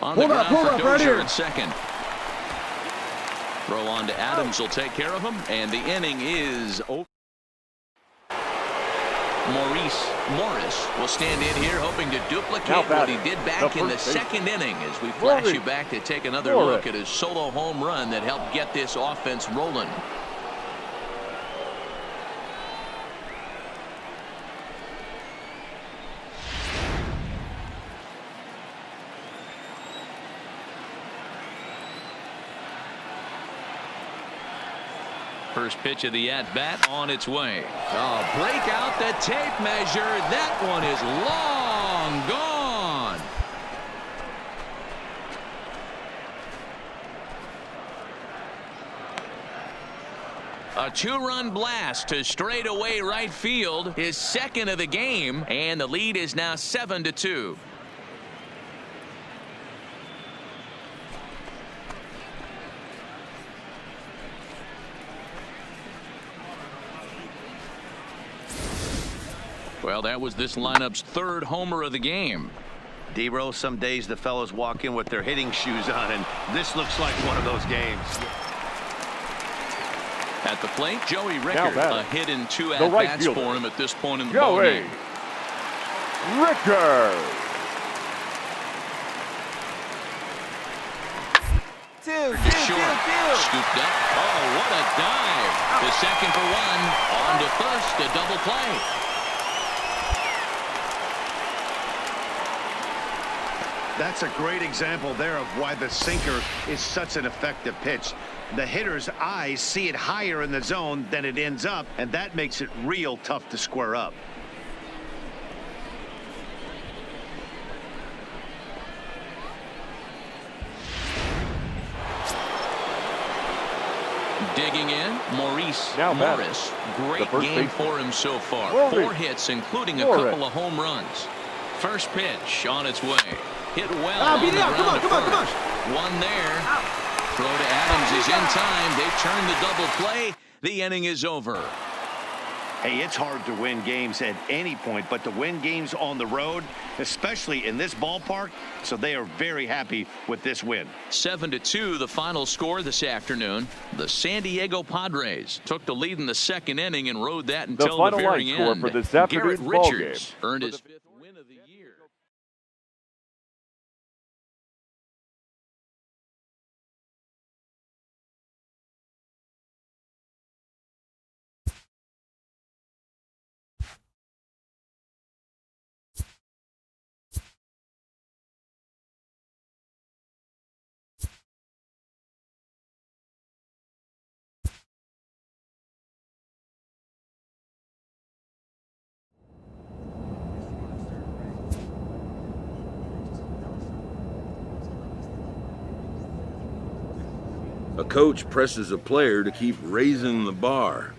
On the ground for right Dozier here. at second. Throw on to Adams will take care of him, and the inning is over. Morris will stand in here hoping to duplicate what he did back in the second inning as we flash you back to take another look at his solo home run that helped get this offense rolling. First pitch of the at-bat on its way. Oh, break out the tape measure. That one is long gone. A two-run blast to straightaway right field, his second of the game, and the lead is now 7-2. Well, that was this lineup's third homer of the game. D-Rose, some days the fellows walk in with their hitting shoes on, and this looks like one of those games. At the plate, Joey Rickard, a hit in two at-bats for him at this point in the Joey ballgame. Rickard. Short, scooped up. Oh, what a dive! To second for one, on to first, a double play. That's a great example there of why the sinker is such an effective pitch. The hitter's eyes see it higher in the zone than it ends up, and that makes it real tough to square up. Digging in, Morris. Great game for him so far. 4 hits, including a couple of home runs. First pitch on its way. Hit well on the ground to first. One there. Throw to Adams is in time. They turn the double play. The inning is over. Hey, it's hard to win games at any point, but to win games on the road, especially in this ballpark, so they are very happy with this win. 7-2, the final score this afternoon. The San Diego Padres took the lead in the second inning and rode that until the very end. For this afternoon's Garrett Richards earned his 5th win of the year. A coach presses a player to keep raising the bar.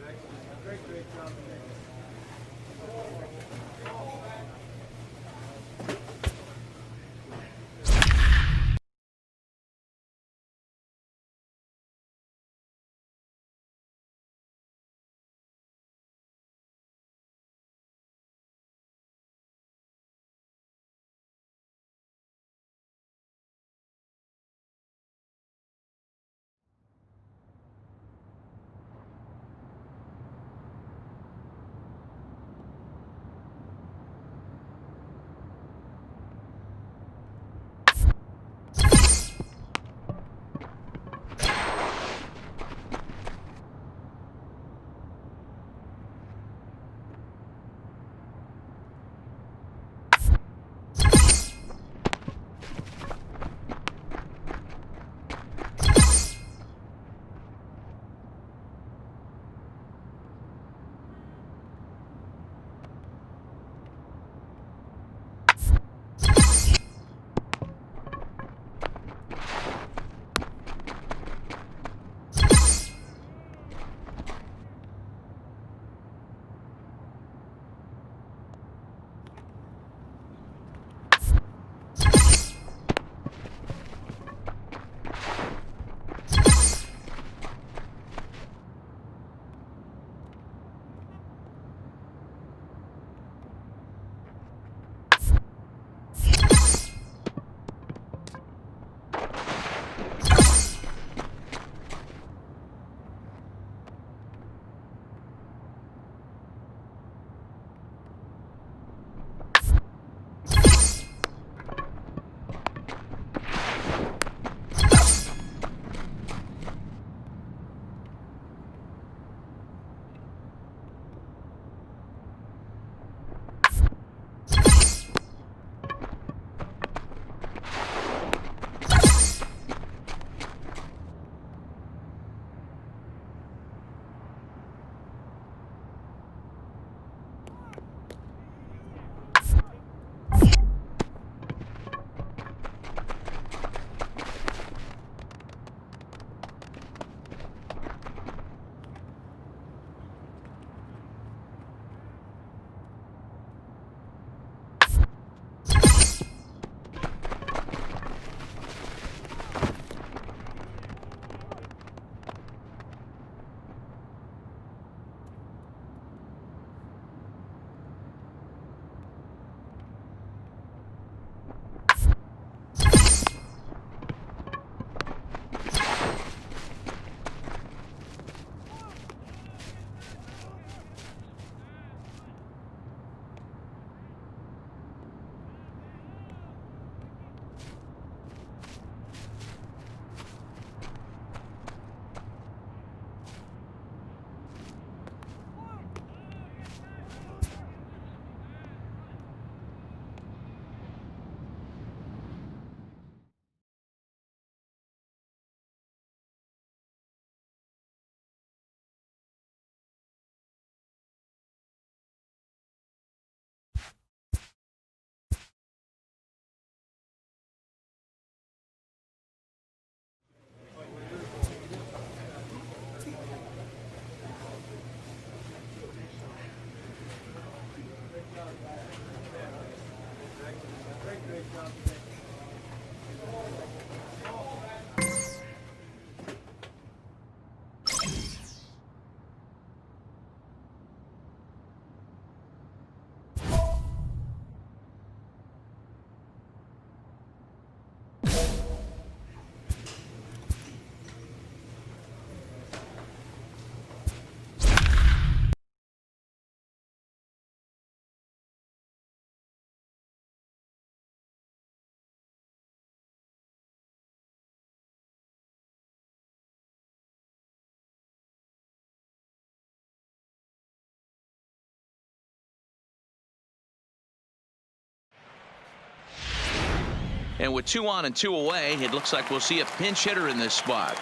And with 2 on and 2 away, it looks like we'll see a pinch hitter in this spot.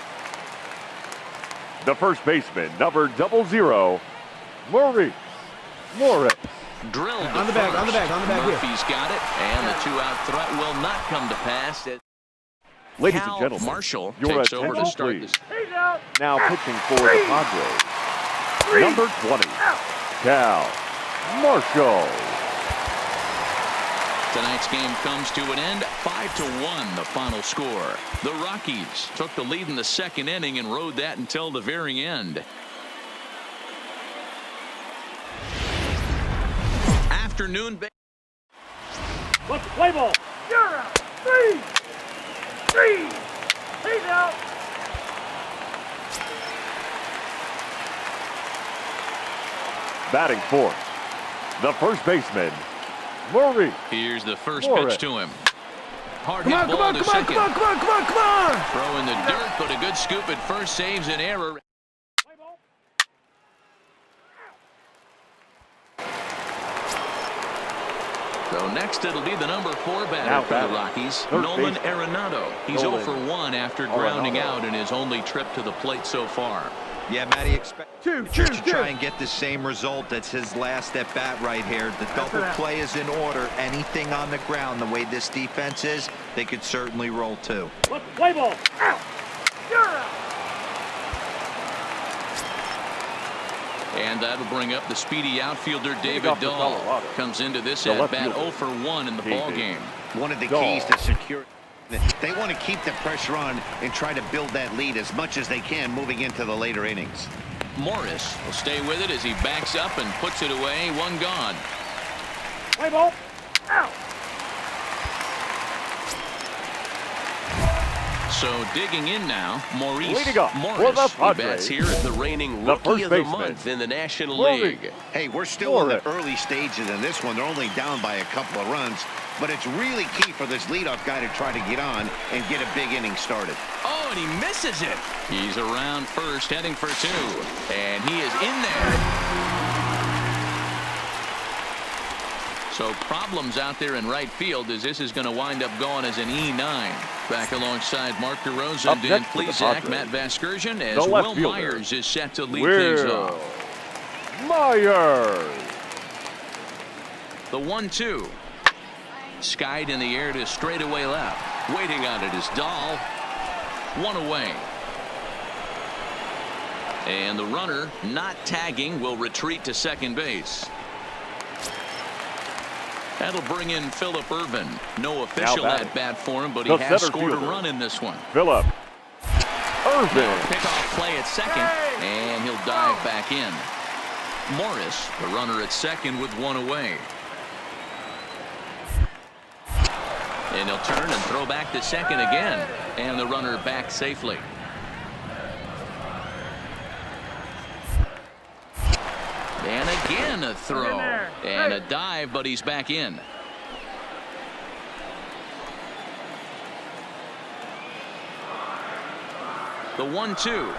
The first baseman, number 00, Morris. Drilled on the bag here. Murphy's got it, and the 2-out threat will not come to pass. Ladies Cal and gentlemen, Marshall your takes over to attention, start please. this. Now pitching for the Padres, number 20, Cal Marshall. Tonight's game comes to an end, 5-1 the final score. The Rockies took the lead in the second inning and rode that until the very end. Afternoon. Let's play ball. You're out. 3. He's out. Batting fourth, the first baseman, Murray. Here's the first pitch to him. Hard hit Come ball on, to come on, second. come on, come on, come on, come on! Throw in the dirt, but a good scoop at first saves an error. Play ball. So next it'll be the number 4 batter Now for the batting, Rockies, third Nolan baseman. Arenado. He's Nolan 0 for 1 after grounding Arenado. out in his only trip to the plate so far. Yeah, Matty, expect Two. to try and get the same result. That's his last at bat right here. The double play is in order. Anything on the ground, the way this defense is, they could certainly roll too. Let's play ball. Out. You're out. And that'll bring up the speedy outfielder David off for Dahl. Colorado. Comes into this The at left bat fielder. 0 for 1 in the David. ball game. One of the Dahl. keys to secure. They want to keep the pressure on and try to build that lead as much as they can moving into the later innings. Morris will stay with it as he backs up and puts it away. 1 gone. Play ball. Out. So digging in now, Maurice Leading up for the Morris. He Padres, bats here as the reigning the Rookie first of the baseman, Month in the National Morris. League. Hey, we're still in the early stages in this one. They're only down by a couple of runs, but it's really key for this leadoff guy to try to get on and get a big inning started. Oh, and he misses it. He's around first, heading for 2. And he is in there. So problems out there in right field as this is going to wind up going as an E9. Back alongside Mark DeRosa, Up Dan next for the Plesac, Padres, Matt Vasgersian, as the left Will fielder, Myers is set to lead things off. Myers. The 1-2. Skied in the air to straightaway left. Waiting on it is Dahl. 1 away. And the runner, not tagging, will retreat to second base. That'll bring in Phillip Ervin. No official at bat for him, but he The has center scored a fielder, run in this one. Phillip Ervin. Pickoff play at second, and he'll dive back in. Morris, the runner at second with 1 away. And he'll turn and throw back to second again. And the runner back safely. And again a throw. And a dive, but he's back in. The 1-2.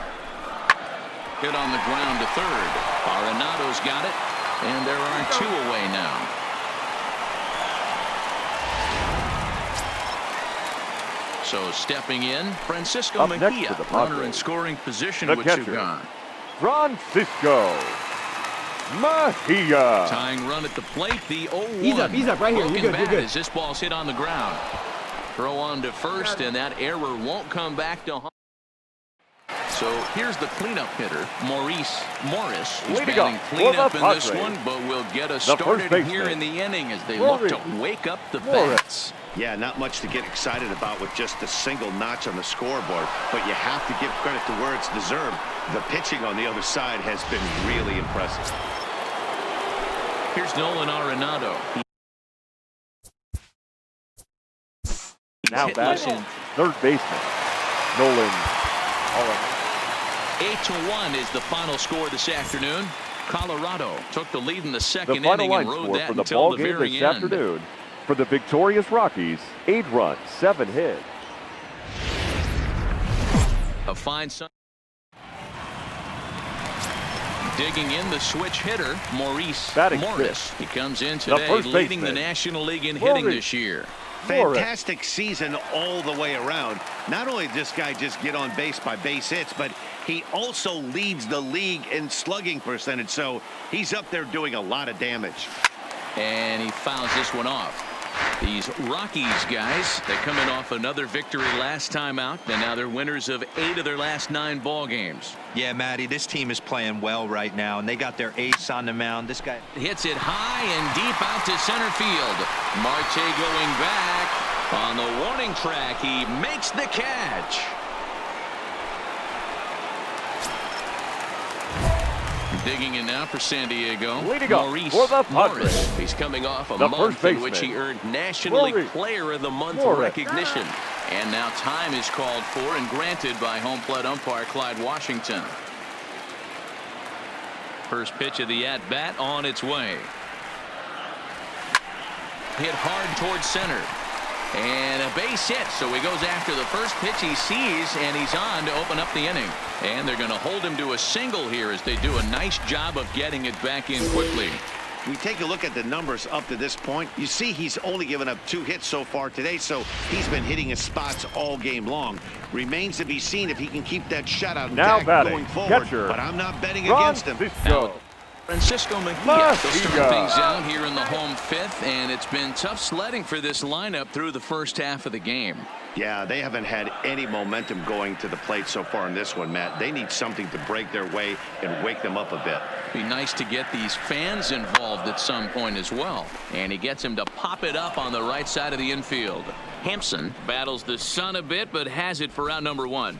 Hit on the ground to third. Arenado's got it. And there are 2 away now. So stepping in, Francisco Up next Mejia, for the runner in Padres, scoring position the with catcher, 2 gone. Francisco Mejia. Tying run at the plate, the 0-1. He's up right here. Broken You're bat good. as this ball's hit on the ground. Throw on to first, and that error won't come back to home. So here's the cleanup hitter, Morris. He's Leading batting up for cleanup the in this Padres, one, but will get us the first started baseman, here in the inning as they Morris. look to wake up the Morris. bats. Yeah, not much to get excited about with just a single notch on the scoreboard, but you have to give credit to where it's deserved. The pitching on the other side has been really impressive. Here's Nolan Arenado. Now batting, third baseman, Nolan Arenado. 8-1 is the final score this afternoon. Colorado took the lead in the second The final inning line and rode score that for the until ball the game very this end. afternoon. For the victorious Rockies, 8 runs, 7 hits. A fine sun. Digging in the switch hitter, Maurice Batting Morris. fifth. He comes in The today first leading the baseman, National League in hitting Maurice. this year. Fantastic season all the way around. Not only did this guy just get on base by base hits, but he also leads the league in slugging percentage, so he's up there doing a lot of damage. And he fouls this one off. These Rockies guys, they coming off another victory last time out, and now they're winners of 8 of their last 9 ball games. Yeah, Matty, this team is playing well right now, and they got their ace on the mound. This guy Hits it high and deep out to center field. Marte going back on the warning track. He makes the catch. Digging in now for San Diego. Leading off Maurice for the Padres. Morris. He's coming off a The month first in which baseman, he earned National League Maurice Player of the Month Morris. recognition. And now time is called for and granted by home plate umpire Clyde Washington. First pitch of the at-bat on its way. Hit hard towards center. And a base hit, so he goes after the first pitch he sees, and he's on to open up the inning. And they're going to hold him to a single here as they do a nice job of getting it back in quickly. We take a look at the numbers up to this point. You see he's only given up 2 hits so far today, so he's been hitting his spots all game long. Remains to be seen if he can keep that shutout Now intact batting, going forward, catcher, but I'm not betting against him. Francisco. Francisco Mejia will start things out here in the home 5th, and it's been tough sledding for this lineup through the first half of the game. Yeah, they haven't had any momentum going to the plate so far in this one, Matt. They need something to break their way and wake them up a bit. Be nice to get these fans involved at some point as well. And he gets him to pop it up on the right side of the infield. Hampson battles the sun a bit, but has it for out number 1.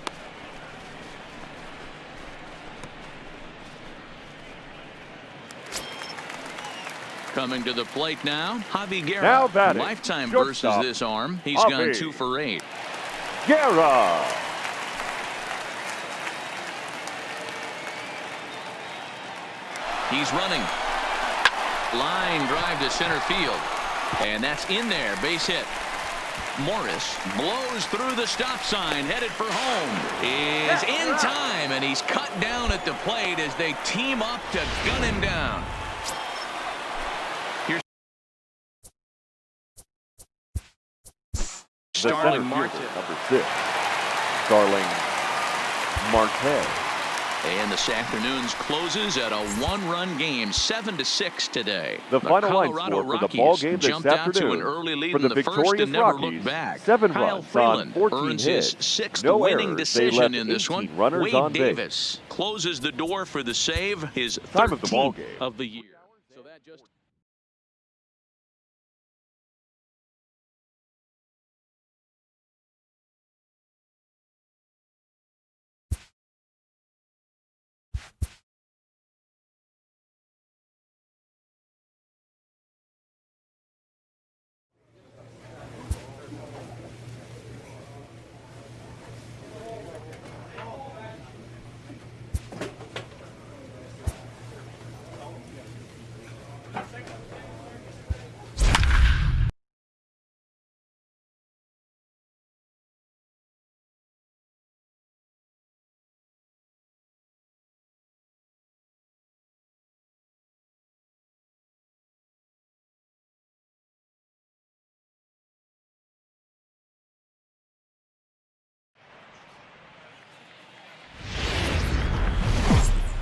Coming to the plate now, Javi Guerra. Now batting, Lifetime shortstop, versus this arm. He's Javi gone 2 for 8. Guerra. He's running. Line drive to center field. And that's in there. Base hit. Morris blows through the stop sign, headed for home. Is in time, and he's cut down at the plate as they team up to gun him down. Here's Starling Marte. Number 6. Starling Marte. And this afternoon's closes at a 1-run game, 7-6 today. The final line Colorado score for the Rockies ball game this jumped out to an afternoon. early lead For the in the first victorious and never Rockies, looked back. 7 Kyle runs on Freeland 14 earns hits. his 6th No winning errors. They decision left in this 18 one. runners Wade on base. Davis closes the door for the save, his Time of the ball 13th game. of the year. So that just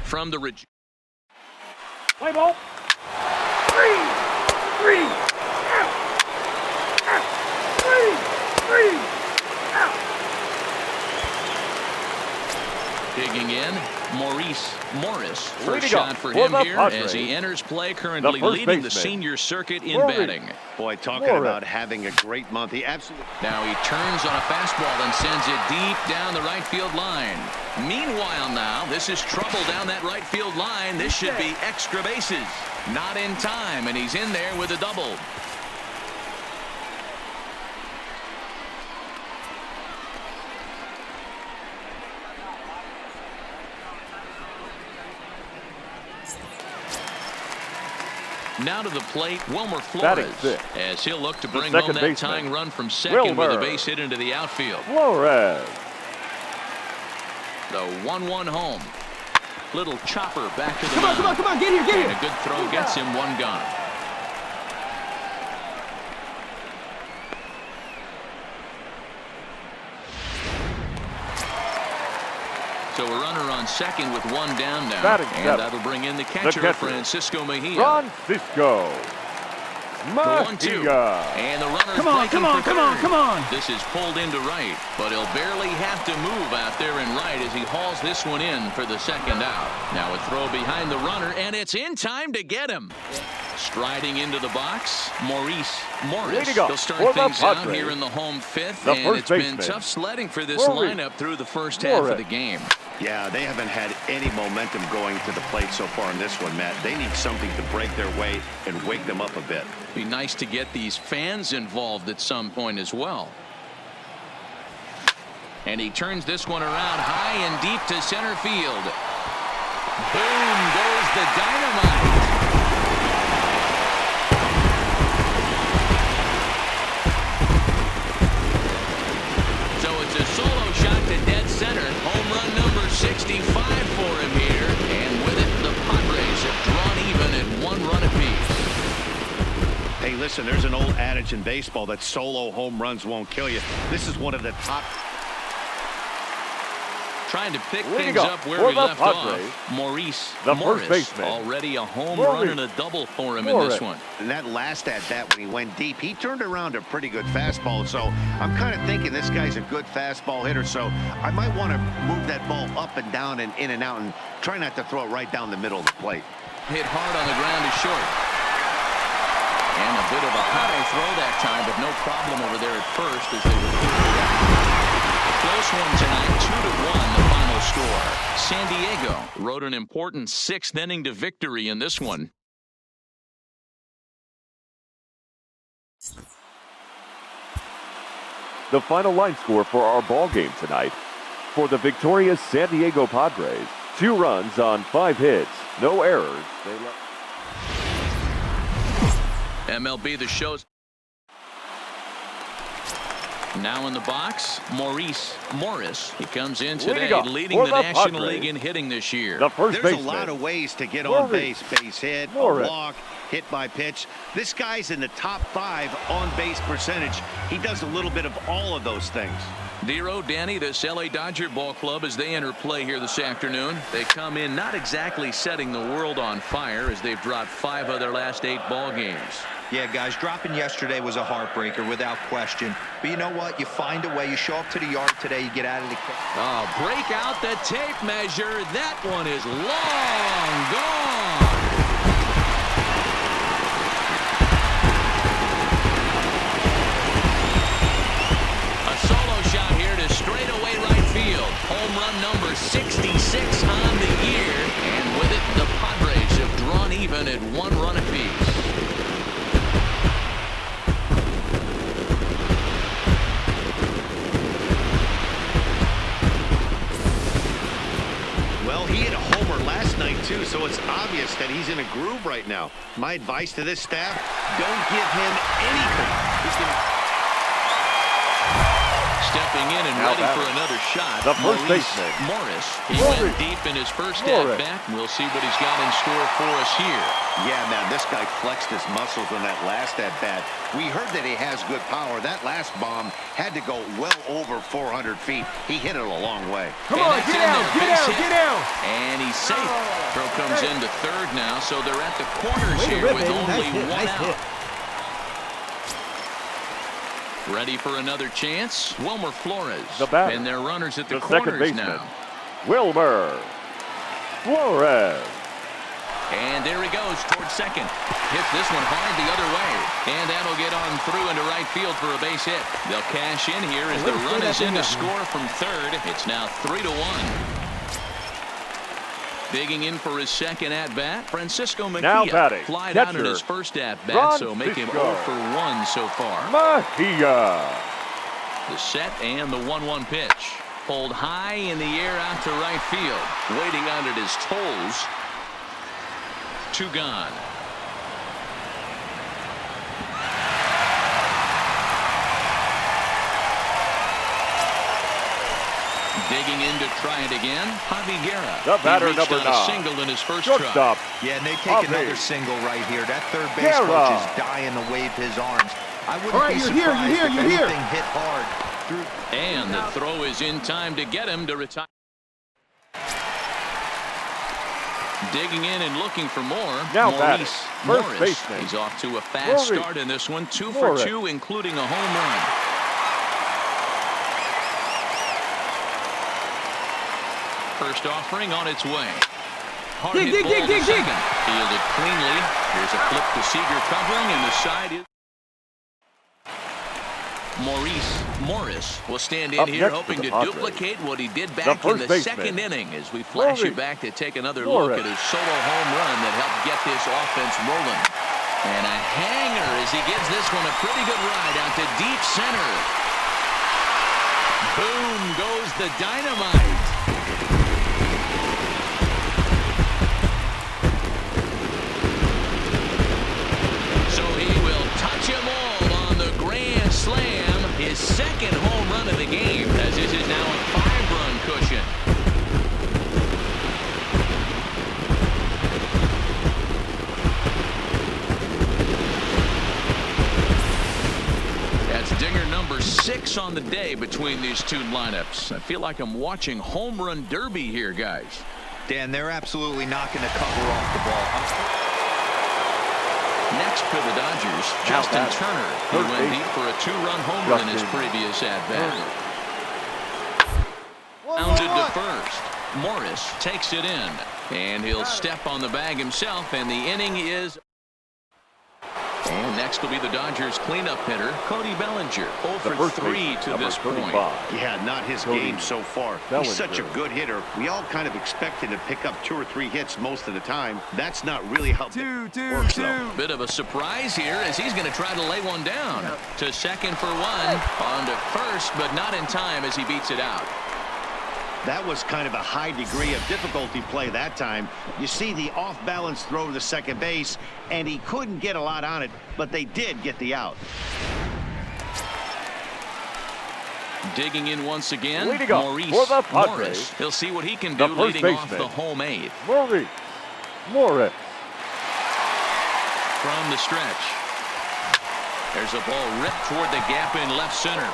from the Play ball. 3. 3. Out. Out. 3. 3. Out. digging in, in Maurice Morris. First Leading shot up for for him the here Padres, as he enters play, currently the first leading the baseman, senior circuit in Maurice batting. Boy, talking Morris. about having a great month. He absolutely... Now he turns on a fastball and sends it deep down the right field line. Meanwhile now, this is trouble down that right field line. This should be extra bases. Not in time, and he's in there with a double. Now to the plate, Wilmer Flores, as he'll look to bring home that tying run from second with a base hit into the outfield. Flores. The 1-1 home. Little chopper back to the Come on, come on, come on, get here, get and here. a good throw gets him one gone. So a runner on second with one down now. And that'll bring in the catcher, Francisco Mejia. Francisco The 1-2. And the runner's Come on, breaking come on, for come on, third. come on. This is pulled into right, but he'll barely have to move out there in right as he hauls this one in for the second out. Now a throw behind the runner, and it's in time to get him. Striding into the box, Maurice Morris. He'll start things out here in the home fifth, and it's been tough sledding for this lineup through the first half of the game. Yeah, they haven't had any momentum going to the plate so far in this one, Matt. They need something to break their way and wake them up a bit. Be nice to get these fans involved at some point as well. And he turns this one around high and deep to center field. Boom goes the dynamite. So it's a solo shot to dead center. Home run number 65 for him here. And with it, the Padres have drawn even at 1 run apiece. Hey, listen, there's an old adage in baseball that solo home runs won't kill you. This is one of the top. Trying to pick things up where we left off. Maurice Morris, already a home run and a double for him in this one. And that last at-bat when he went deep, he turned around a pretty good fastball. So I'm kind of thinking this guy's a good fastball hitter. So I might want to move that ball up and down and in and out and try not to throw it right down the middle of the plate. Hit hard on the ground to short. And a bit of a high throw that time, but no problem over there at first as they were cleared out. Close one tonight, 2-1 the final score. San Diego wrote an important 6th inning to victory in this one. The final line score for our ball game tonight. For the victorious San Diego Padres, 2 runs on 5 hits, no errors. MLB The Show's now in the box, Maurice Morris. He comes in today leading the National League in hitting this year. There's a lot of ways to get on base. Base hit, a walk, hit by pitch. This guy's in the top 5 on base percentage. He does a little bit of all of those things. Dero, Danny, this LA Dodger ball club as they enter play here this afternoon. They come in not exactly setting the world on fire as they've dropped 5 of their last 8 ball games. Yeah, guys, dropping yesterday was a heartbreaker without question. But you know what? You find a way. You show up to the yard today. You get out of the cage. Oh, break out the tape measure. That one is long gone. A solo shot here to straightaway right field. Home run number 66 on the year. And with it, the Padres have drawn even at 1 run apiece. Too, so it's obvious that he's in a groove right now. My advice to this staff, don't give him anything. Stepping in and ready for another shot, the first baseman, Morris. He went deep in his first at-bat. We'll see what he's got in store for us here. Yeah, man, this guy flexed his muscles on that last at-bat. We heard that he has good power. That last bomb had to go well over 400 feet. He hit it a long way. Come on, get out, get out, get out. And he's safe. Throw comes into third now, so they're at the corners here with only one out. Ready for another chance. Wilmer Flores. The batter, and their runners at the second corners baseman, now. Wilmer Flores. And there he goes towards second. Hits this one hard the other way. And that'll get on through into right field for a base hit. They'll cash in here as the run is in to score from third. It's now 3-1. Digging in for his second at-bat, Francisco Mejia flied out in his first at-bat, so make him 0 for 1 so far. Mejia. The set and the 1-1 pitch. Pulled high in the air out to right field. Waiting on it his toes. 2 gone. Digging in to try it again. Javi Guerra. The batter, number 9. A single in his first Shortstop. try. Yeah, and they take another single right here. That third base coach is dying to wave his arms. I wouldn't be surprised if anything hit hard. And the throw is in time to get him to retire. Digging in and looking for more. Now Maurice Morris. Baseman. He's off to a fast start in this one. 2 for 2, including a home run. First offering on its way. Hard hit ball to second. Fielded cleanly. Here's a flip to Seager covering, and the side is. Maurice Morris will stand in here hoping to duplicate what he did back in the second inning as we flash you back to take another look at his solo home run that helped get this offense rolling. And a hanger as he gives this one a pretty good ride out to deep center. Boom goes the dynamite. So he will touch them all on the grand slam. His second home run of the game, as this is now a 5-run cushion. That's dinger number 6 on the day between these two lineups. I feel like I'm watching home run derby here, guys. Dan, they're absolutely not going to cover off the ball. Next for the Dodgers, Justin Turner. He went deep for a 2-run homer in his previous at-bat. Rounded to first. Morris takes it in, and he'll step on the bag himself, and the inning is. And next will be the Dodgers cleanup hitter, Cody Bellinger. 0 for 3 to this point. Yeah, not his game so far. He's such a good hitter. We all kind of expect him to pick up 2 or 3 hits most of the time. That's not really how it works, though. Bit of a surprise here as he's going to try to lay one down. To second for 1. On to first, but not in time as he beats it out. That was kind of a high degree of difficulty play that time. You see the off-balance throw to second base, and he couldn't get a lot on it, but they did get the out. Digging in once again, Maurice Morris. He'll see what he can do leading off the home 8th. Maurice Morris. From the stretch. There's a ball ripped toward the gap in left center.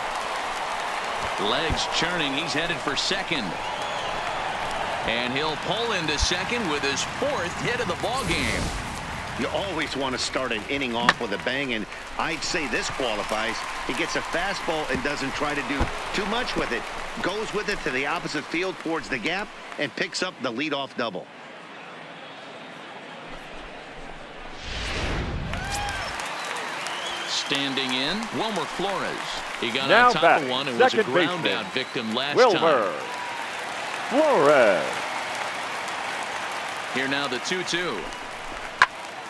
Legs churning. He's headed for second. And he'll pull into second with his 4th hit of the ball game. You always want to start an inning off with a bang, and I'd say this qualifies. He gets a fastball and doesn't try to do too much with it. Goes with it to the opposite field towards the gap and picks up the leadoff double. Standing in, Wilmer Flores. He got on top of one and was a ground out victim last time. Flores. Here now the 2-2.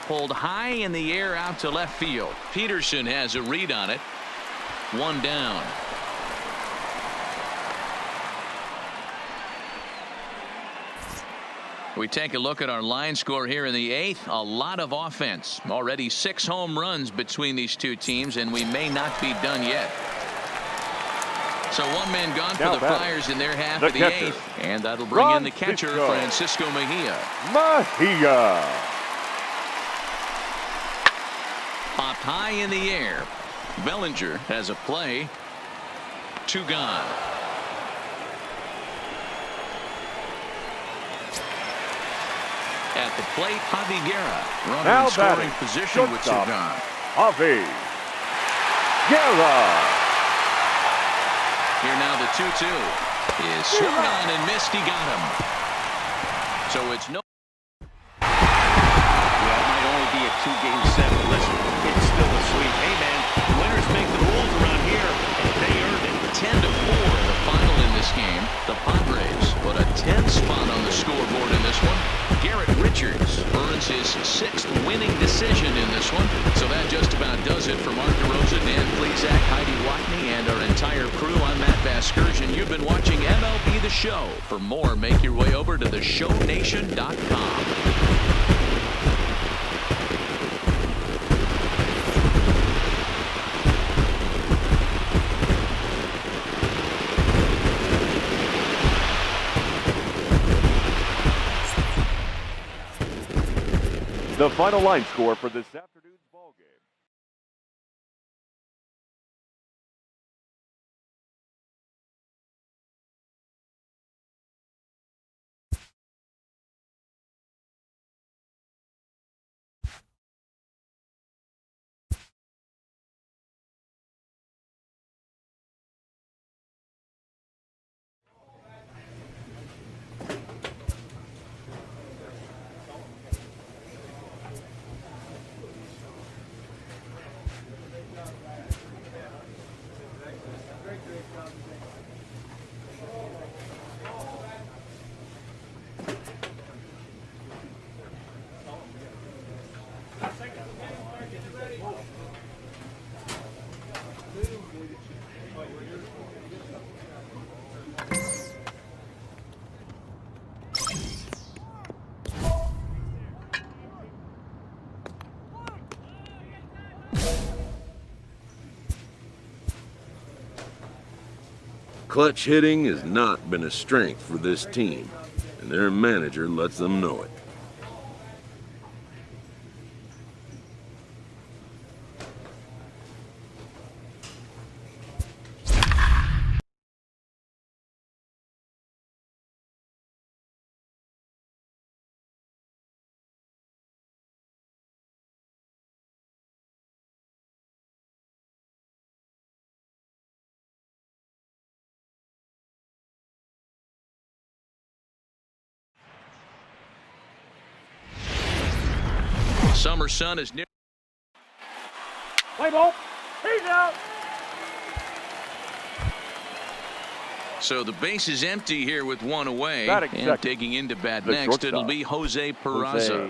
Pulled high in the air out to left field. Peterson has a read on it. 1 down. We take a look at our line score here in the 8th. A lot of offense. Already 6 home runs between these two teams, and we may not be done yet. So 1 man gone for the Friars in their half of the 8th. And that'll bring in the catcher, Francisco Mejia. Popped high in the air. Bellinger has a play. 2 gone. At the plate, Javi Guerra. Runner in scoring position with 2 gone. Javi Guerra. Here now the 2-2 is swung on and missed. He got him. So it's no. Well, it might only be a 2-game set, but listen, it's still a sweep. Hey, man, winners make the rules around here, and they earned it. 10-4, the final in this game. The Padres put a 10 spot on the scoreboard in this one. Garrett Richards earns his 6th winning decision in this one. So that just about does it for Mark DeRosa, Dan Plesac, Heidi Watney, and our entire crew. I'm Matt Vasgersian. You've been watching MLB The Show. For more, make your way over to theshownation.com. The final line score for this afternoon's ball game. Clutch hitting has not been a strength for this team, and their manager lets them know it. Summer sun is near. Play ball. He's out. So the base is empty here with one away. Batting And second. taking into bat The next, shortstop, it'll be Jose Peraza.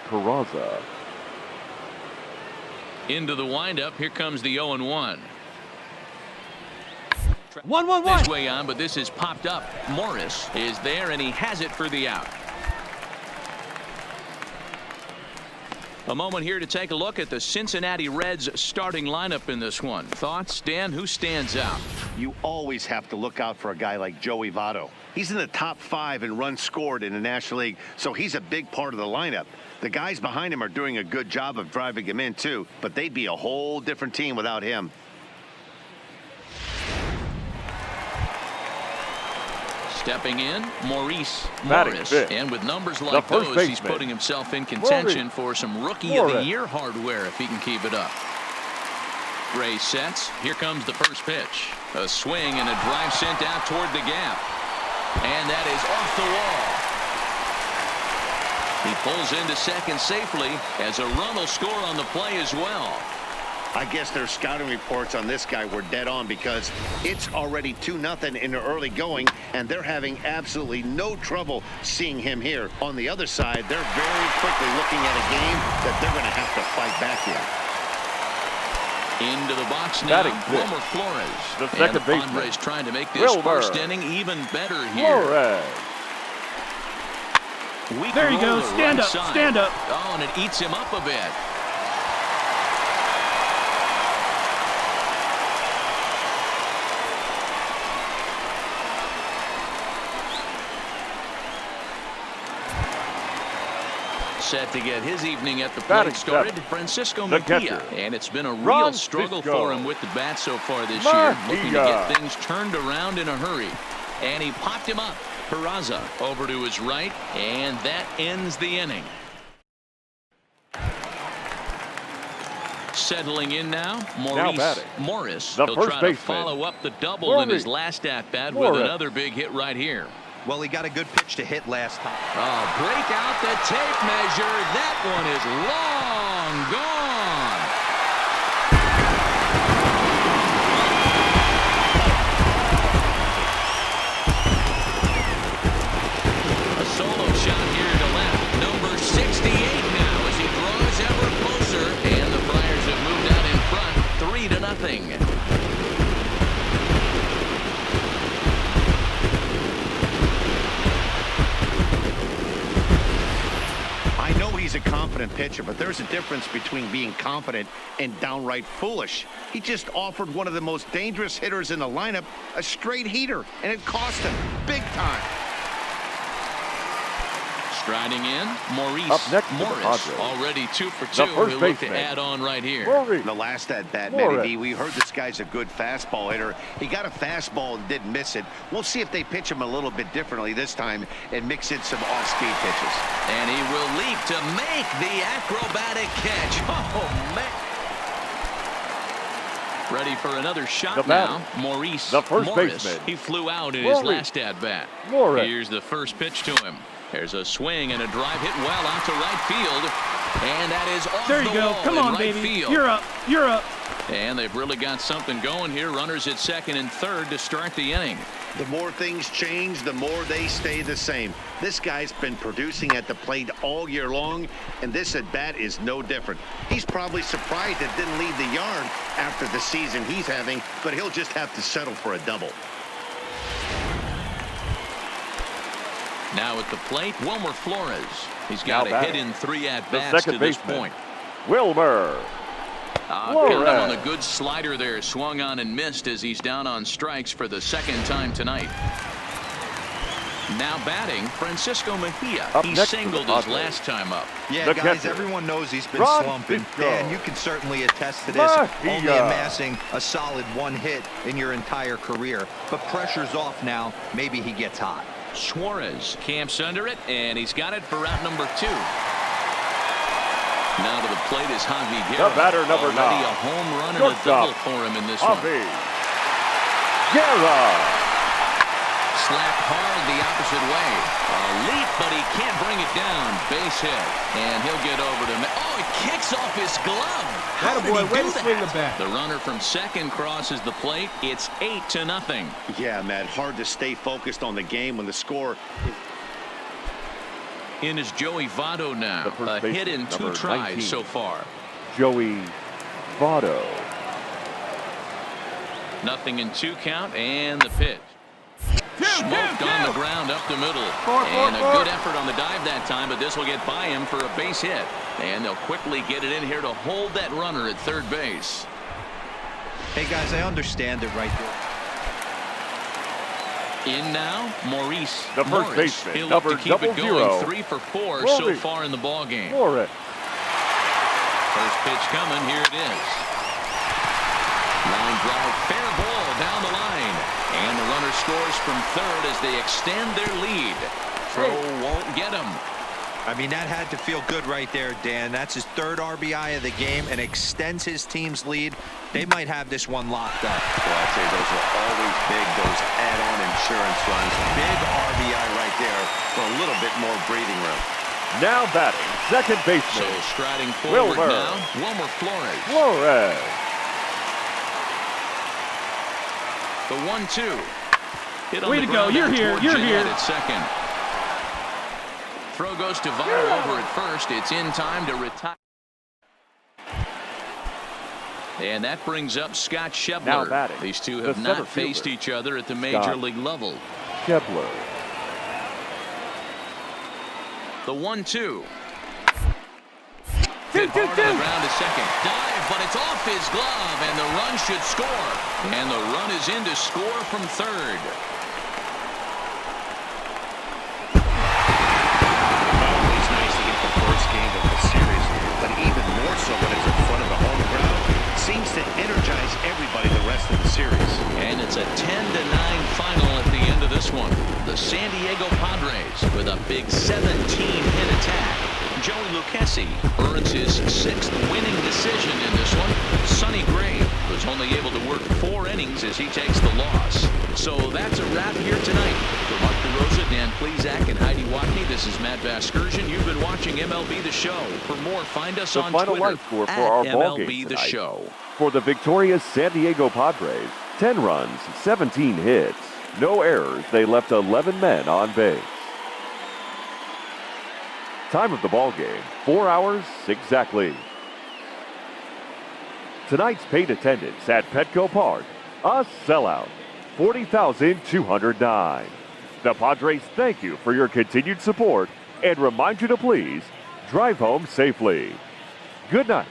Jose Peraza. Into the windup. Here comes the 0-1. 1-1-1. His way on, but this is popped up. Morris is there, and he has it for the out. A moment here to take a look at the Cincinnati Reds starting lineup in this one. Thoughts, Dan? Who stands out? You always have to look out for a guy like Joey Votto. He's in the top 5 in runs scored in the National League, so he's a big part of the lineup. The guys behind him are doing a good job of driving him in, too, but they'd be a whole different team without him. Stepping in, Maurice Batting Morris. fifth. And with numbers The like first those, he's baseman. putting himself in contention Morris. for some Rookie of the Morris. Year hardware if he can keep it up. Gray sets. Here comes the first pitch. A swing and a drive sent out toward the gap. And that is off the wall. He pulls into second safely as a run will score on the play as well. I guess their scouting reports on this guy were dead on because it's already 2-0 in the early going, and they're having absolutely no trouble seeing him here. On the other side, they're very quickly looking at a game that they're going to have to fight back in. Into the box now, Batting fifth. Wilmer Flores. The second and baseman. Padres trying to make this Wilmer first inning even better here. Flores. Weak There you go. roller Stand right up. side. Stand up. Oh, and it eats him up a bit. Set to get his evening at the Batting plate started, seventh. Francisco The Mejia. catcher. And it's been a real struggle Francisco for him with the bat so far this year, looking to Mejia. get things turned around in a hurry. And he popped him up. Peraza over to his right, and that ends the inning. Settling in now, Maurice batting. Morris. The He'll first try to baseman. follow up the double in his Maurice last at-bat with Morris. another big hit right here. Well, he got a good pitch to hit last time. Oh, break out the tape measure. That one is long gone. A solo shot here to left. Number 68 now as he draws ever closer. And the Friars have moved out in front 3-0. He's a confident pitcher, but there's a difference between being confident and downright foolish. He just offered one of the most dangerous hitters in the lineup a straight heater, and it cost him big time. Striding in, Maurice. Up next, Morris already 2 for 2. He'll look to add on right here. The last at bat, Matty, we heard this guy's a good fastball hitter. He got a fastball and didn't miss it. We'll see if they pitch him a little bit differently this time and mix in some off-speed pitches. And he will leap to make the acrobatic catch. Oh, man. Ready for another shot now. Maurice. The first Morris. baseman. He flew out in his last at-bat. Here's the first pitch to him. There's a swing and a drive hit well out to right field. And that is off there you the go. wall Come in on, right baby. field. You're up. You're up. And they've really got something going here. Runners at second and third to start the inning. The more things change, the more they stay the same. This guy's been producing at the plate all year long, and this at-bat is no different. He's probably surprised it didn't leave the yard after the season he's having, but he'll just have to settle for a double. Now at the plate, Wilmer Flores. He's got a hit in 3 at-bats to this point. Wilmer. Got him on a good slider there. Swung on and missed as he's down on strikes for the second time tonight. Now batting, Francisco Mejia. He singled his last time up. Yeah, guys, everyone knows he's been slumping. Dan, you can certainly attest to this. Only amassing a solid 1 hit in your entire career. But pressure's off now. Maybe he gets hot. Suarez camps under it, and he's got it for route number 2. Now to the plate is Javi Guerra. The batter, number 9. Already a home run and a double for him in this one. Guerra. Slapped hard the opposite way. A leap, but he can't bring it down. Base hit, and he'll get over to. Oh, it kicks off his glove. How did he do that? The runner from second crosses the plate. It's 8-0. Yeah, Matt, hard to stay focused on the game when the score. In is Joey Votto now. A hit in 2 tries so far. Joey Votto. 0-2 count, and the pitch. Smoked on the ground up the middle. And a good effort on the dive that time, but this will get by him for a base hit. And they'll quickly get it in here to hold that runner at third base. Hey, guys, I understand it right there. In now, Maurice. The first baseman, He'll look to keep it going. 3 for 4 so far in the ball game. First pitch coming. Here it is. Line drive, fair ball down the line. And the runner scores from third as they extend their lead. Throw won't get him. I mean, that had to feel good right there, Dan. That's his 3rd RBI of the game and extends his team's lead. They might have this one locked up. Well, I'd say those are always big, those add-on insurance runs. Big RBI right there for a little bit more breathing room. Now batting, second baseman. So striding forward now, Wilmer Flores. The 1-2. Hit on Way to go. You're here. You're here. At second. Throw goes to Votto over at first. It's in time to retire. And that brings up Scott Schebler. Now batting. These two have not faced each other at the major league level. Schebler. The 1-2. Hit hard on the ground to second. Dive, but it's off his glove, and the run should score. And the run is in to score from third. Always nice to get the first game of the series, but even more so when it's in front of the home crowd. Seems to energize everybody the rest of the series. And it's a 10-9 final at the end of this one. The San Diego Padres with a big 17-hit attack. Joey Lucchesi earns his 6th winning decision in this one. Sonny Gray was only able to work 4 innings as he takes the loss. So that's a wrap here tonight. For Mark DeRosa, Dan Plezak, and Heidi Watney, this is Matt Vasgersian. You've been watching MLB The Show. For more, find us on Twitter The final line score for our ball game MLB The tonight. Show. For the victorious San Diego Padres, 10 runs, 17 hits, no errors. They left 11 men on base. Time of the ball game, 4 hours exactly. Tonight's paid attendance at Petco Park, a sellout, 40,209. The Padres thank you for your continued support and remind you to please drive home safely. Good night.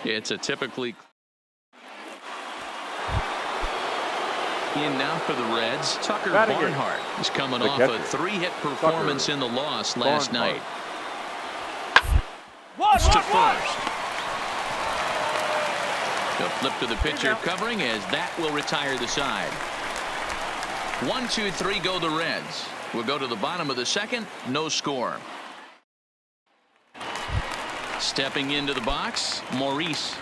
It's a typically in now for the Reds. Tucker Barnhart is coming off a 3-hit performance in the loss last night. to first. The flip to the pitcher covering as that will retire the side. 1, 2, 3 go the Reds. We'll go to the bottom of the second. No score. Stepping into the box, Morris.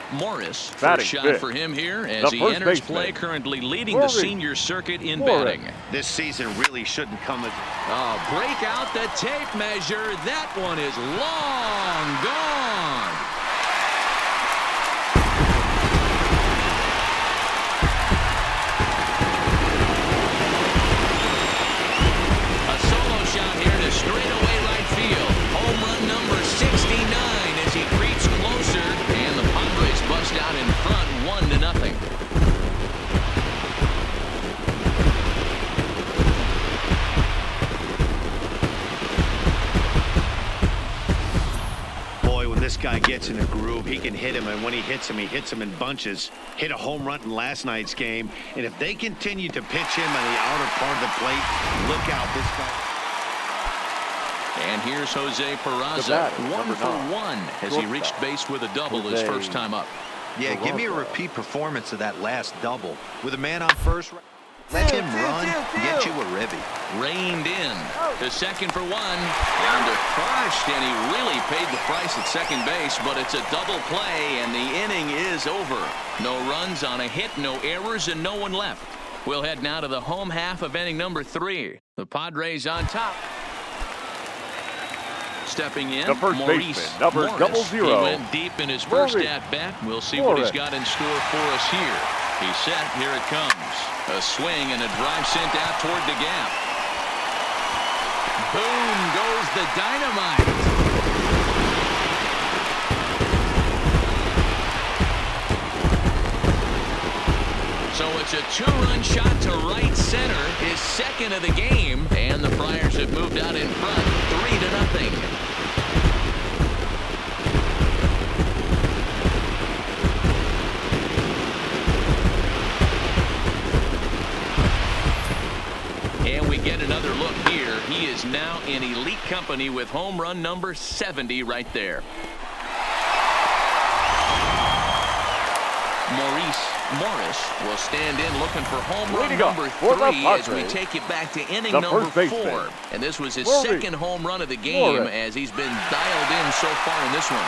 First shot for him here as he enters play, currently leading the senior circuit in batting. This season really shouldn't come as... Break out the tape measure. That one is long gone. A solo shot here to straightaway right field. Home run number 69 as he creeps closer, and the Padres bust out in front 1-0. This guy gets in a groove, he can hit him, and when he hits him in bunches. Hit a home run in last night's game, and if they continue to pitch him on the outer part of the plate, look out, this guy. And here's Jose Peraza, 1 for 1 as he reached base with a double his first time up. Yeah, give me a repeat performance of that last double. With a man on first, let him run, get you a ribby. Reined in to second for 1. Down to first, and he really paid the price at second base, but it's a double play, and the inning is over. No runs on a hit, no errors, and no one left. We'll head now to the home half of inning number 3. The Padres on top. Stepping in, the first baseman, number 00. He went deep in his first at-bat. We'll see what he's got in store for us here. He's set. Here it comes. A swing and a drive sent out toward the gap. Boom goes the dynamite. So it's a 2-run shot to right center, his second of the game, and the Friars have moved out in front 3-0. And we get another look here. He is now in elite company with home run number 70 right there. Morris will stand in looking for home run number 3 as we take it back to inning number 4. And this was his second home run of the game as he's been dialed in so far in this one.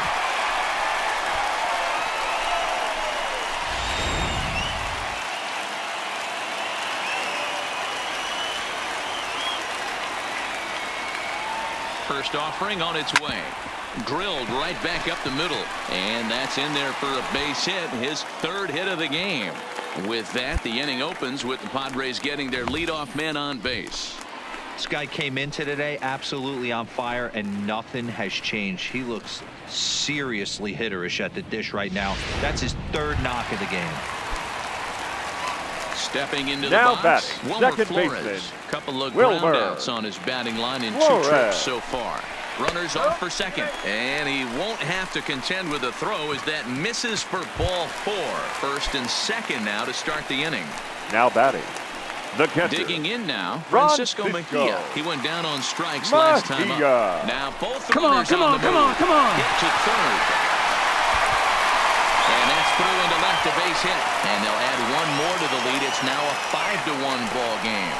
First offering on its way. Drilled right back up the middle. And that's in there for a base hit. His third hit of the game. With that, the inning opens with the Padres getting their leadoff man on base. This guy came into today absolutely on fire, and nothing has changed. He looks seriously hitterish at the dish right now. That's his third knock of the game. Stepping into the box, Wilmer Flores. Couple of groundouts on his batting line in 2 trips so far. Runners off for second, and he won't have to contend with a throw as that misses for ball 4. First and second now to start the inning. Now batting, the catcher. Digging in now, Francisco Mejia. He went down on strikes last time up. Now both runners on the move. Hit to third. And that's through into left, a base hit. And they'll add one more to the lead. It's now a 5-1 ball game.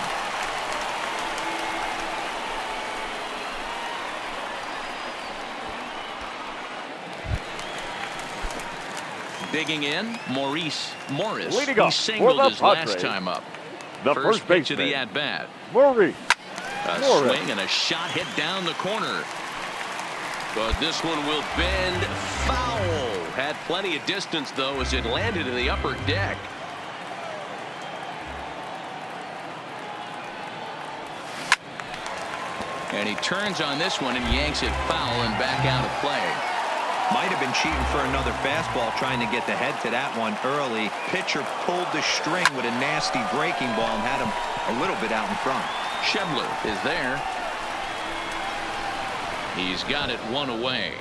Digging in, Morris. He singled his last time up. The first pitch of the at-bat. Morris. A swing and a shot hit down the corner. But this one will bend foul. Had plenty of distance, though, as it landed in the upper deck. And he turns on this one and yanks it foul and back out of play. Might have been cheating for another fastball, trying to get the head to that one early. Pitcher pulled the string with a nasty breaking ball and had him a little bit out in front. Schebler is there. He's got it one away.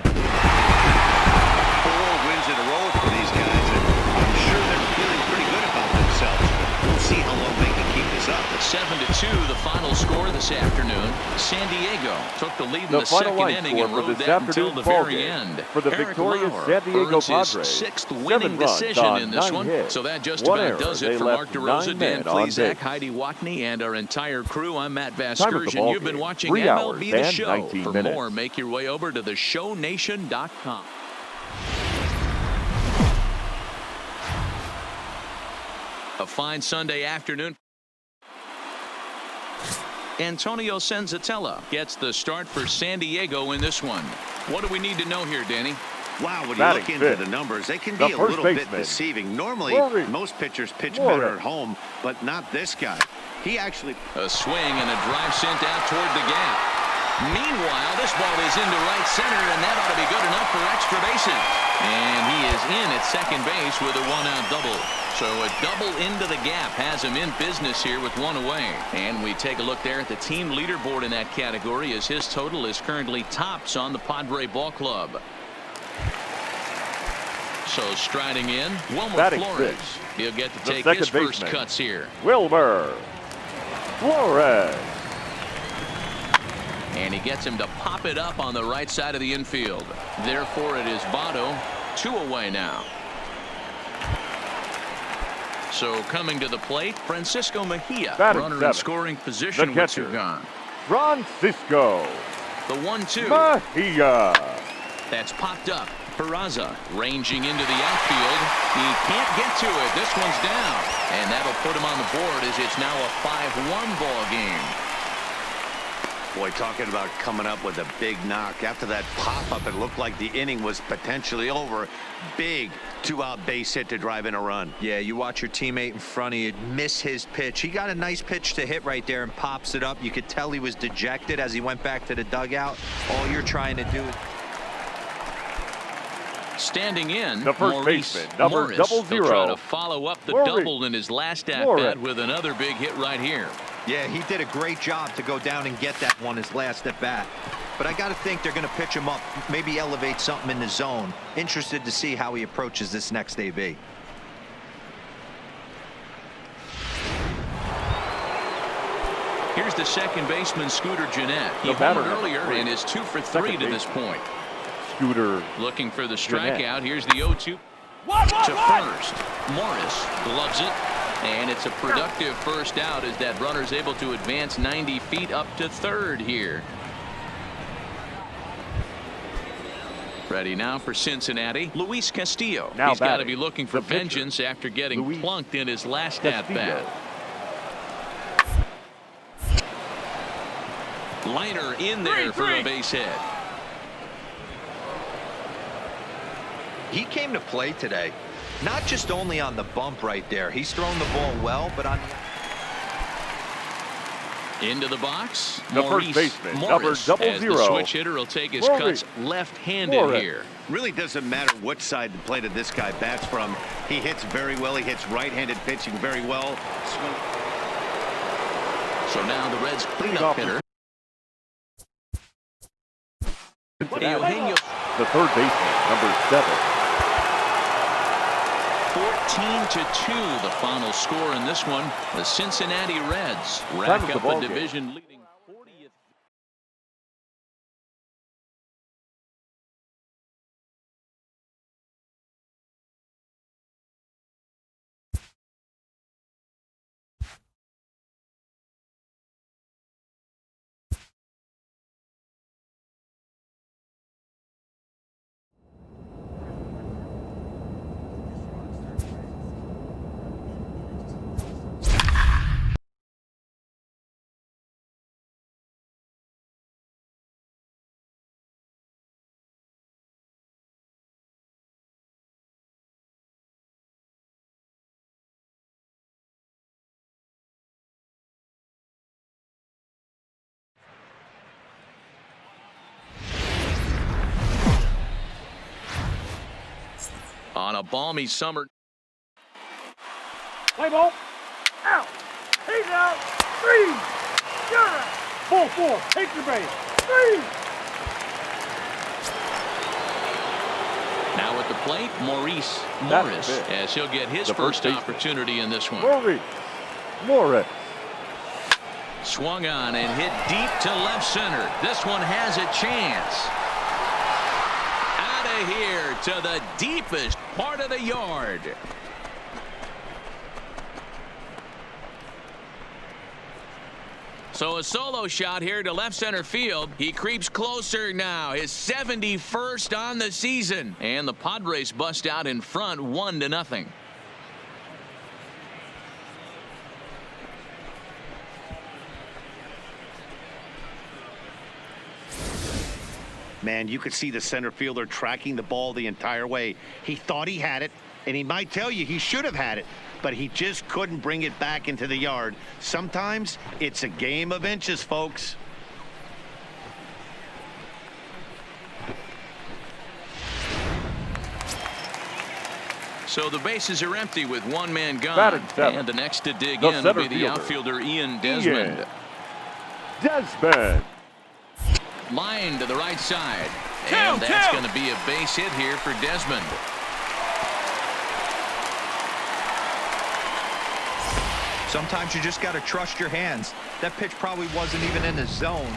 Four wins in a row for these guys, and I'm sure they're feeling pretty good about themselves. We'll see how long they can keep this this up. 7-2, the final score this afternoon. San Diego took the lead in the second inning and rode that until the very end. For the victorious San Diego Padres, sixth winning decision in this one. So that just about does it for Mark DeRosa, Dan Plesac, Heidi Watney, and our entire crew. I'm Matt Vasgersian. You've been watching MLB The Show. For more, make your way over to theshownation.com. A fine Sunday afternoon. Antonio Senzatella gets the start for San Diego in this one. What do we need to know here, Danny? Wow, when you look into the numbers, they can be a little bit deceiving. Normally, most pitchers pitch better at home, but not this guy. He actually... A swing and a drive sent out toward the gap. Meanwhile, this ball is into right center, and that ought to be good enough for extra bases. And he is in at second base with a one-out double. So a double into the gap has him in business here with one away. And we take a look there at the team leaderboard in that category, as his total is currently tops on the Padre Ball Club. So striding in, Wilmer Flores. He'll get to take his first cuts here. Wilmer Flores. And he gets him to pop it up on the right side of the infield. Therefore, it is Votto, 2 away now. So coming to the plate, Francisco Mejia, runner in scoring position with 2 gone. Francisco. The 1-2. Mejia. That's popped up. Peraza ranging into the outfield. He can't get to it. This one's down. And that'll put him on the board as it's now a 5-1 ball game. Boy, talking about coming up with a big knock. After that pop-up, it looked like the inning was potentially over. Big 2-out base hit to drive in a run. Yeah, you watch your teammate in front of you miss his pitch. He got a nice pitch to hit right there and pops it up. You could tell he was dejected as he went back to the dugout. All you're trying to do is... Standing in, the first baseman, number 00. He'll try to follow up the double in his last at-bat with another big hit right here. Yeah, he did a great job to go down and get that one his last at-bat. But I got to think they're going to pitch him up, maybe elevate something in the zone. Interested to see how he approaches this next AB. Here's the second baseman, Scooter Gennett. He homered earlier and is 2 for 3 to this point. Scooter looking for the strikeout. Here's the 0-2 to first. Morris gloves it, and it's a productive first out as that runner's able to advance 90 feet up to third here. Ready now for Cincinnati, Luis Castillo. He's got to be looking for vengeance after getting plunked in his last at-bat. Liner in there for a base hit. He came to play today, not just only on the bump right there. He's thrown the ball well, but on into the box. The first baseman, number 00. As the switch hitter will take his cuts left-handed here. Really doesn't matter what side the plate of this guy bats from. He hits very well. He hits right-handed pitching very well. So now the Reds cleanup hitter. The third baseman, number 7. 14-2 the final score in this one. The Cincinnati Reds rack up a division leading 40th. On a balmy summer. Play ball. Out. He's out. 3. You're out. Ball 4. Take your base. 3. Now at the plate, Morris as he'll get his first opportunity in this one. Morris Swung on and hit deep to left center. This one has a chance. Out of here to the deepest part of the yard. So a solo shot here to left center field. He creeps closer now. His 71st on the season. And the Padres bust out in front 1-0. Man, you could see the center fielder tracking the ball the entire way. He thought he had it, and he might tell you he should have had it, but he just couldn't bring it back into the yard. Sometimes it's a game of inches, folks. So the bases are empty with one man gone. And the next to dig in will be the outfielder Ian Desmond. Desmond. Line to the right side. And that's going to be a base hit here for Desmond. Sometimes you just got to trust your hands. That pitch probably wasn't even in the zone.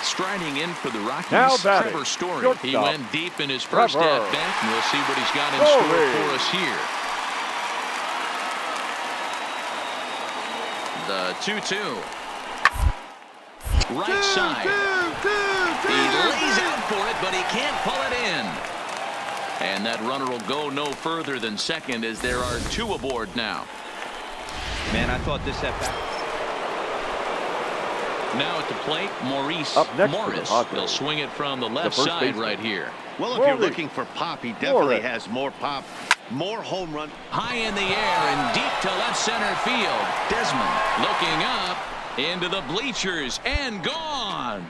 Striding in for the Rockies, Trevor Story. He went deep in his first at-bat, and we'll see what he's got in store for us here. The 2-2. Right side. He lays out for it, but he can't pull it in. And that runner will go no further than second as there are two aboard now. Man, I thought this at bat. Now at the plate, Maurice Morris. He'll swing it from the left side right here. Well, if you're looking for pop, he definitely has more pop. More home run. High in the air and deep to left center field. Desmond looking up into the bleachers and gone.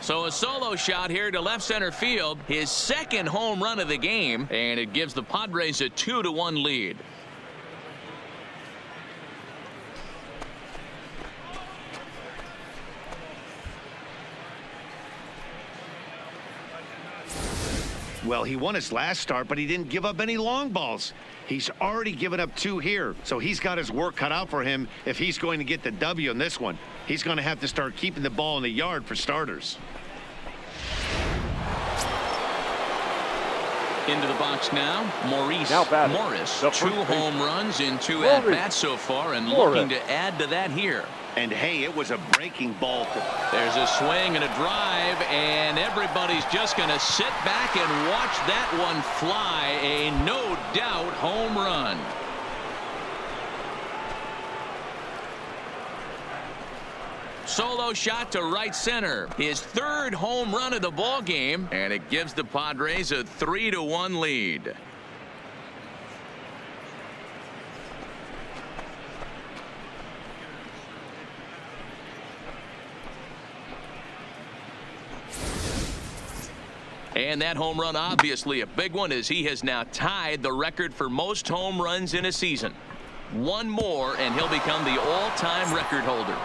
So a solo shot here to left center field, his second home run of the game, and it gives the Padres a 2-1 lead. Well, he won his last start, but he didn't give up any long balls. He's already given up 2 here, so he's got his work cut out for him if he's going to get the W in this one. He's going to have to start keeping the ball in the yard for starters. Into the box now, Maurice Morris. 2 home runs in 2 at-bats so far, and looking to add to that here. And hey, it was a breaking ball. There's a swing and a drive, and everybody's just going to sit back and watch that one fly. A no doubt home run. Solo shot to right center. His 3rd home run of the ball game, and it gives the Padres a 3-1 lead. And that home run, obviously a big one, as he has now tied the record for most home runs in a season. 1 more, and he'll become the all-time record holder.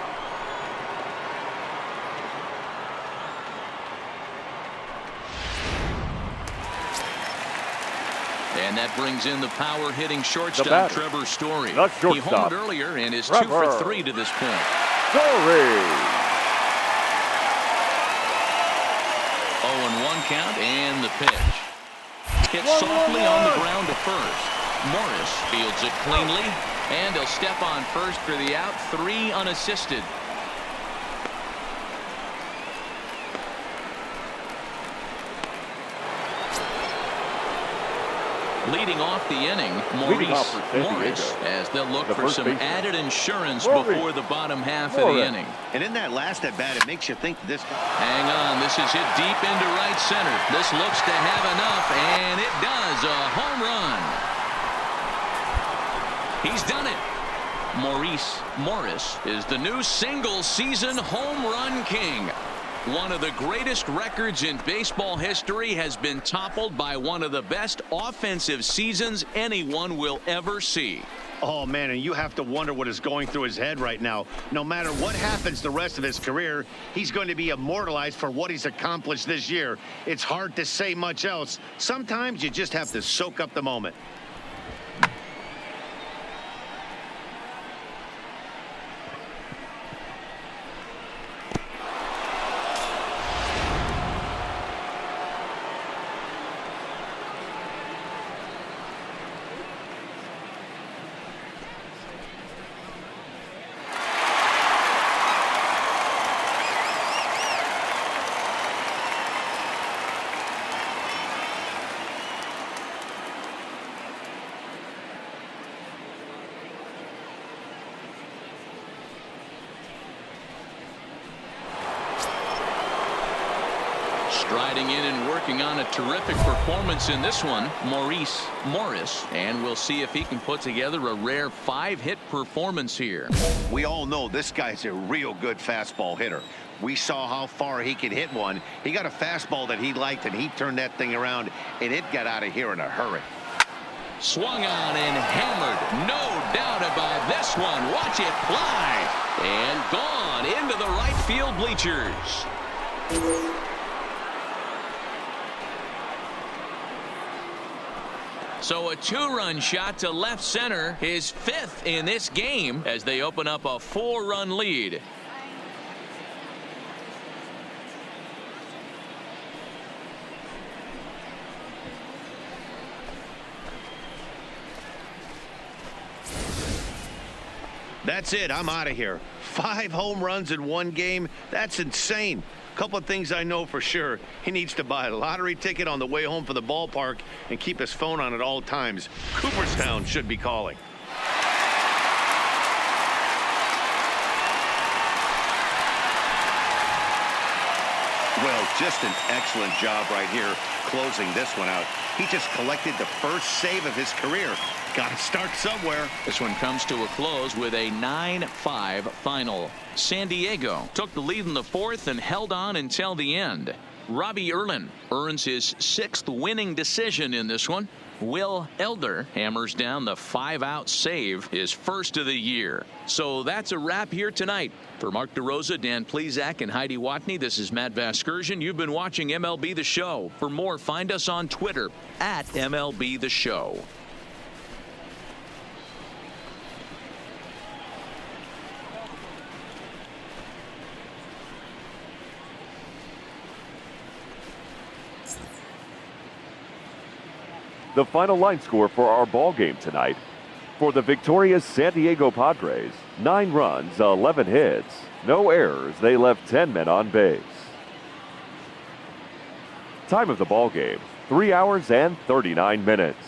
And that brings in the power-hitting shortstop, Trevor Story. He homered earlier and is 2 for 3 to this point. Story. 0-1 count, and the pitch. Hit softly on the ground to first. Morris fields it cleanly, and he'll step on first for the out. 3 unassisted. Leading off the inning, Maurice Morris, as they'll look for some added insurance before the bottom half of the inning. And in that last at-bat, it makes you think this. Hang on, this is hit deep into right center. This looks to have enough, and it does. A home run. He's done it. Maurice Morris is the new single-season home run king. One of the greatest records in baseball history has been toppled by one of the best offensive seasons anyone will ever see. Oh, man, and you have to wonder what is going through his head right now. No matter what happens the rest of his career, he's going to be immortalized for what he's accomplished this year. It's hard to say much else. Sometimes you just have to soak up the moment. Striding in and working on a terrific performance in this one, Maurice Morris. And we'll see if he can put together a rare 5-hit performance here. We all know this guy's a real good fastball hitter. We saw how far he could hit one. He got a fastball that he liked, and he turned that thing around, and it got out of here in a hurry. Swung on and hammered. No doubt about this one. Watch it fly. And gone into the right field bleachers. So a 2-run shot to left center, his 5th in this game as they open up a 4-run lead. That's it. I'm out of here. 5 home runs in one game. That's insane. Couple of things I know for sure. He needs to buy a lottery ticket on the way home from the ballpark and keep his phone on at all times. Cooperstown should be calling. Well, just an excellent job right here closing this one out. He just collected the first save of his career. Got to start somewhere. This one comes to a close with a 9-5 final. San Diego took the lead in the 4th and held on until the end. Robbie Erlin earns his 6th winning decision in this one. Will Elder hammers down the 5-out save, his first of the year. So that's a wrap here tonight. For Mark DeRosa, Dan Plesac, and Heidi Watney, this is Matt Vasgersian. You've been watching MLB The Show. For more, find us on Twitter at MLB The Show. The final line score for our ball game tonight. For the victorious San Diego Padres, 9 runs, 11 hits, no errors. They left 10 men on base. Time of the ball game, 3 hours and 39 minutes.